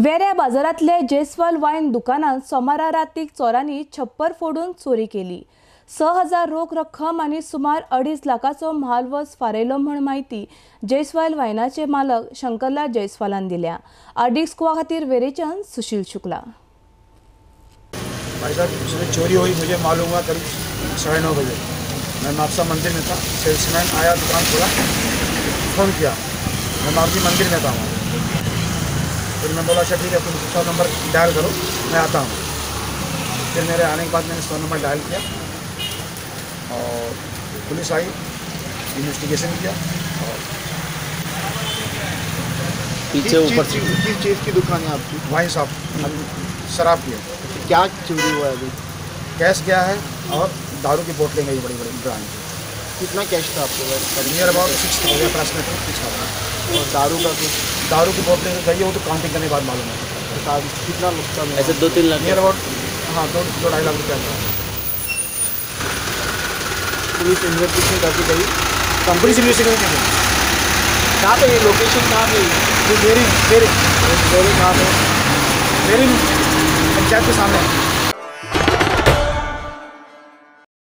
वेऱ्या बाजारातले Jaiswal wine दुकानात सोमारा रातीक चोरांनी छप्पर फोडून चोरी केली। 6,000 रोख रक्कम आणि सुमार 2.5 लाखाचो म्हालवस फारेलो म्हण माहिती जयस्वाल वायनाचे मालक शंकरलाल जयस्वालान दिल्या। आरडी स्क्वा खातीर वेरेच्यान सुशील शुक्ला। भाई साहब, उसमें चोरी हुई मुझे मालूम हुआ करीब 9:30 बजे। मैं मापसा मंदिर में था, सेल्समैन आया, दुकान खोला, फ़ोन किया, मैं मापसी मंदिर में था। फिर मैं बोला अच्छा ठीक है, तुम 100 नंबर डायल करो, मैं आता हूँ। फिर मेरे आने के बाद मैंने 100 नंबर डायल किया और पुलिस आई, इन्वेस्टिगेशन किया। और पीछे ऊपर किस चीज़ की दुकान है आपकी? वाइन शॉप, शराब की है। क्या चोरी हुआ है अभी? कैश गया है और दारू की बोतलें गई बड़ी बड़ी ब्रांड की। कितना कैश था आपके पास? Near about 6,000 approximately 6,000। और दारू का कुछ? दारू की बोतलें गई है, वो तो काउंटिंग करने के बाद मालूम है। कितना नुकसान? ऐसे 2-3 लाख नियर अबाउट, हाँ, 2-2.5 लाख रुपया। पुलिस इन्वेस्टिगेशन करती गई? पुलिस इन्वेस्टिगेशन की। कहाँ पे ये लोकेशन कहाँ पे? वेरी कहाँ पे? पंचायत के सामने।